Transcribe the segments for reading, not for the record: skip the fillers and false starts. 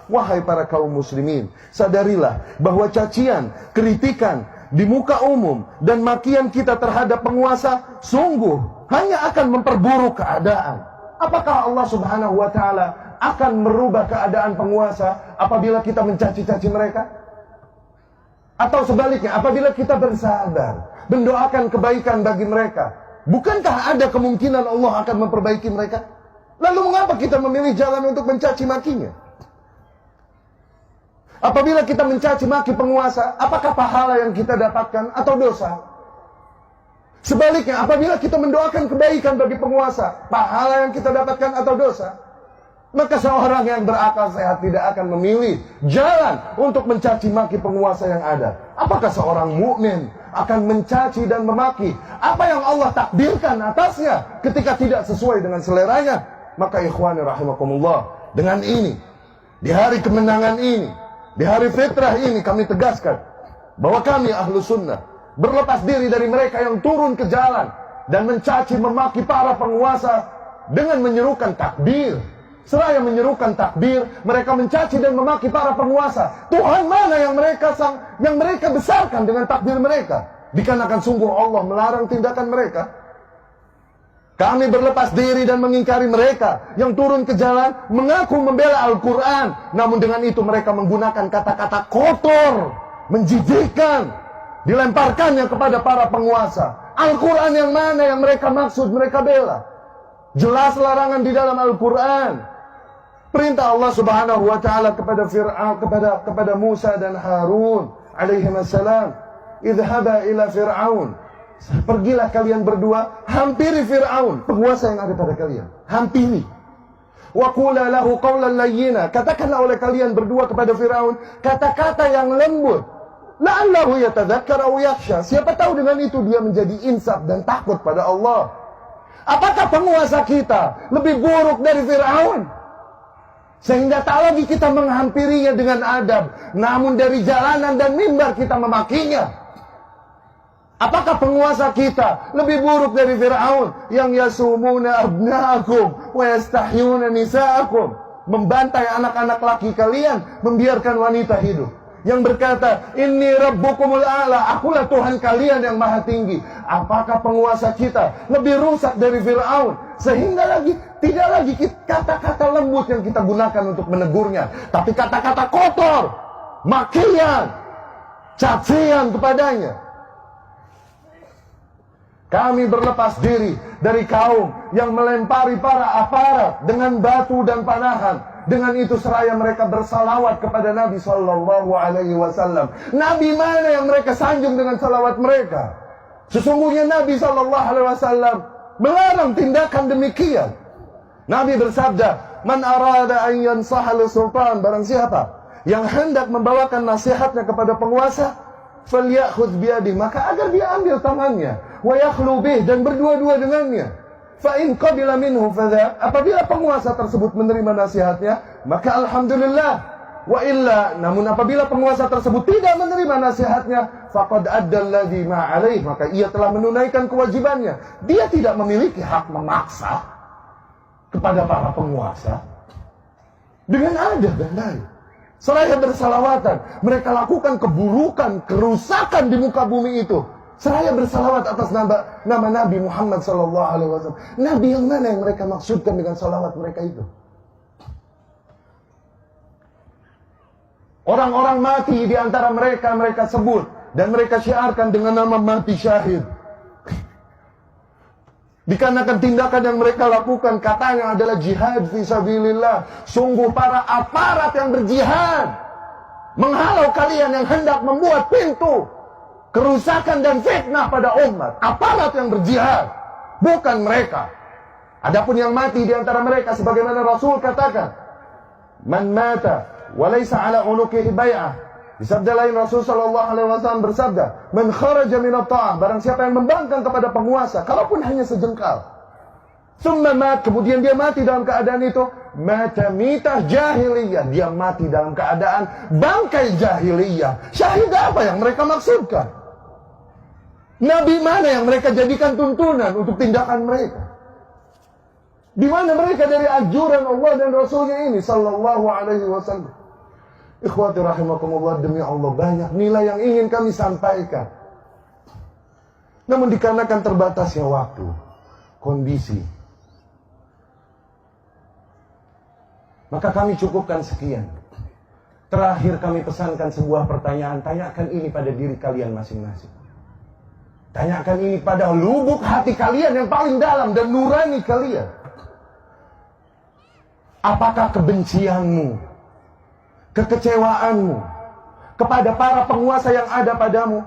Wahai para kaum muslimin, sadarilah bahwa cacian, kritikan di muka umum dan makian kita terhadap penguasa sungguh hanya akan memperburuk keadaan. Apakah Allah Subhanahu wa taala akan merubah keadaan penguasa apabila kita mencaci-caci mereka? Atau sebaliknya, apabila kita bersabar, mendoakan kebaikan bagi mereka, bukankah ada kemungkinan Allah akan memperbaiki mereka? Lalu mengapa kita memilih jalan untuk mencaci makinya? Apabila kita mencaci maki penguasa, apakah pahala yang kita dapatkan atau dosa? Sebaliknya, apabila kita mendoakan kebaikan bagi penguasa, pahala yang kita dapatkan atau dosa? Maka seorang yang berakal sehat tidak akan memilih jalan untuk mencaci maki penguasa yang ada. Apakah seorang mukmin akan mencaci dan memaki apa yang Allah takdirkan atasnya ketika tidak sesuai dengan seleranya? Maka ikhwani rahimakumullah, dengan ini, di hari kemenangan ini, di hari fitrah ini, kami tegaskan bahwa kami ahlu sunnah berlepas diri dari mereka yang turun ke jalan dan mencaci memaki para penguasa dengan menyerukan takbir. Seraya menyerukan takbir, mereka mencaci dan memaki para penguasa. Tuhan mana yang mereka besarkan dengan takbir mereka? Dikarenakan sungguh Allah melarang tindakan mereka. Kami berlepas diri dan mengingkari mereka yang turun ke jalan mengaku membela Al-Quran, namun dengan itu mereka menggunakan kata-kata kotor, menjijikkan, dilemparkannya kepada para penguasa. Al-Quran yang mana yang mereka maksud, mereka bela? Jelas larangan di dalam Al-Quran. Perintah Allah Subhanahu wa taala kepada Fir'aun, kepada Musa dan Harun alaihissalam, idhaba ila Fir'aun. Pergilah kalian berdua, hampiri Fir'aun, penguasa yang ada pada kalian. Hampiri. Wa qula lahu qawlan layyina. Katakanlah oleh kalian berdua kepada Fir'aun kata-kata yang lembut. La'allahu yatadzakkar aw yakhsha. Siapa tahu dengan itu dia menjadi insaf dan takut pada Allah. Apakah penguasa kita lebih buruk dari Fir'aun? Sehingga tak lagi kita menghampirinya dengan adab, namun dari jalanan dan mimbar kita memakinya. Apakah penguasa kita lebih buruk dari Fir'aun yang yasumuna abna'akum wa yastahyuna nisa'akum, membantai anak-anak laki kalian, membiarkan wanita hidup, yang berkata inni rabbukumul a'la, akulah Tuhan kalian yang maha tinggi? Apakah penguasa kita lebih rusak dari Fir'aun sehingga tidak lagi kata-kata lembut yang kita gunakan untuk menegurnya, tapi kata-kata kotor, makian, cacian kepadanya? Kami berlepas diri dari kaum yang melempari para aparat dengan batu dan panahan. Dengan itu seraya mereka bersalawat kepada Nabi Sallallahu Alaihi Wasallam. Nabi mana yang mereka sanjung dengan salawat mereka? Sesungguhnya Nabi Sallallahu Alaihi Wasallam melarang tindakan demikian. Nabi bersabda, "Man arada an yansaha lis-sultan," barang siapa yang hendak membawakan nasihatnya kepada penguasa, falyakhudh biyadihi, maka agar dia ambil tangannya, wa yakhlu bih, dan berdua-dua dengannya. Fa in qabila minhu fadha, apabila penguasa tersebut menerima nasihatnya, maka alhamdulillah. Wa illa, namun apabila penguasa tersebut tidak menerima nasihatnya, faqad adda alladhi ma alaih, maka ia telah menunaikan kewajibannya. Dia tidak memiliki hak memaksa kepada para penguasa dengan adab dan baik. Seraya bersalawatan, mereka lakukan keburukan, kerusakan di muka bumi itu. Seraya bersalawat atas nama Nabi Muhammad SAW. Nabi yang mana yang mereka maksudkan dengan salawat mereka itu? Orang-orang mati di antara mereka, mereka sebut dan mereka syiarkan dengan nama mati syahid. Dikarenakan tindakan yang mereka lakukan katanya adalah jihad fisabilillah. Sungguh para aparat yang berjihad menghalau kalian yang hendak membuat pintu kerusakan dan fitnah pada umat. Aparat yang berjihad, bukan mereka. Adapun yang mati di antara mereka, sebagaimana Rasul katakan, man mata walaysa ala unuqihi bai'ah. Di sabda lain Rasul sallallahu alaihi wasallam bersabda, man kharaja min at-ta'ah, barang siapa yang membangkang kepada penguasa, kalaupun hanya sejengkal, summa mat, kemudian dia mati dalam keadaan itu, mata mitah jahiliyah, dia mati dalam keadaan bangkai jahiliyah. Syahid apa yang mereka maksudkan? Nabi mana yang mereka jadikan tuntunan untuk tindakan mereka? Di mana mereka dari anjuran Allah dan Rasulnya ini sallallahu alaihi wasallam? Ikhwati rahimakumullah, demi Allah banyak nilai yang ingin kami sampaikan. Namun dikarenakan terbatasnya waktu, kondisi, maka kami cukupkan sekian. Terakhir kami pesankan sebuah pertanyaan. Tanyakan ini pada diri kalian masing-masing. Tanyakan ini pada lubuk hati kalian yang paling dalam dan nurani kalian. Apakah kebencianmu, kekecewaanmu kepada para penguasa yang ada padamu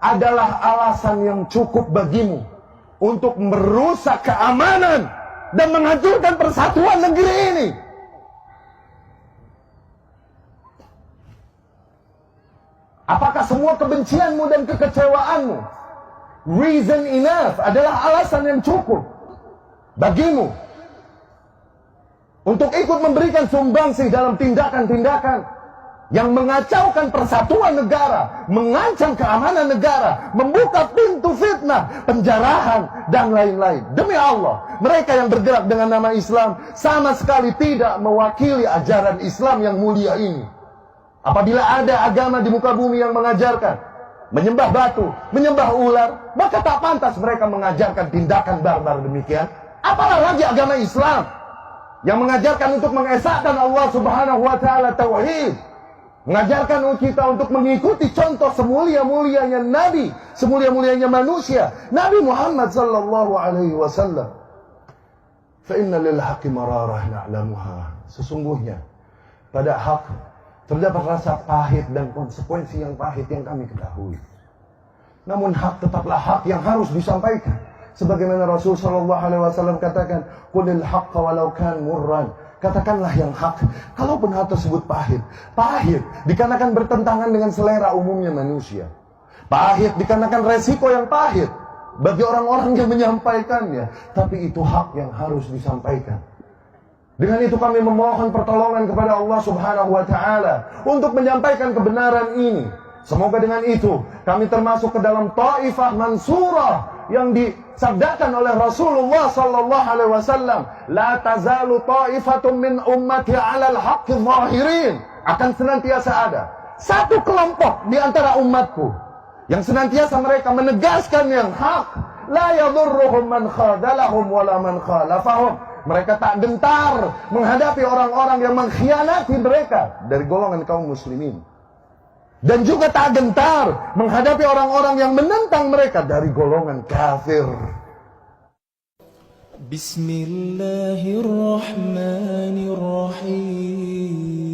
adalah alasan yang cukup bagimu untuk merusak keamanan dan menghancurkan persatuan negeri ini? Apakah semua kebencianmu dan kekecewaanmu reason enough, adalah alasan yang cukup bagimu untuk ikut memberikan sumbangsih dalam tindakan-tindakan yang mengacaukan persatuan negara, mengancam keamanan negara, membuka pintu fitnah, penjarahan, dan lain-lain? Demi Allah, mereka yang bergerak dengan nama Islam sama sekali tidak mewakili ajaran Islam yang mulia ini. Apabila ada agama di muka bumi yang mengajarkan menyembah batu, menyembah ular, maka tak pantas mereka mengajarkan tindakan barbar demikian. Apalah lagi agama Islam yang mengajarkan untuk mengesahkan Allah Subhanahu wa taala tauhid, mengajarkan kita untuk mengikuti contoh semulia-mulianya Nabi, semulia-mulianya manusia, Nabi Muhammad sallallahu alaihi wasallam. Fa inna lil haqqi mararah na'lamuha. Sesungguhnya pada hak terdapat rasa pahit dan konsekuensi yang pahit yang kami ketahui. Namun hak tetaplah hak yang harus disampaikan. Sebagaimana Rasul sallallahu alaihi wasallam katakan, "Qulil haqqa walau kan murran." Katakanlah yang hak, kalaupun hal tersebut pahit. Pahit dikarenakan bertentangan dengan selera umumnya manusia. Pahit dikarenakan resiko yang pahit bagi orang-orang yang menyampaikannya. Tapi itu hak yang harus disampaikan. Dengan itu kami memohon pertolongan kepada Allah Subhanahu wa taala untuk menyampaikan kebenaran ini. Semoga dengan itu kami termasuk ke dalam taifah mansurah yang disabdakan oleh Rasulullah sallallahu alaihi wasallam, la tazalu taifatun min ummati 'alal haqqi zahirin. Akan senantiasa ada satu kelompok di antara umatku yang senantiasa mereka menegaskan yang hak, la yadhurruhum man khadalahum wala man khalafahum. Mereka tak gentar menghadapi orang-orang yang mengkhianati mereka dari golongan kaum muslimin. Dan juga tak gentar menghadapi orang-orang yang menentang mereka dari golongan kafir. Bismillahirrahmanirrahim.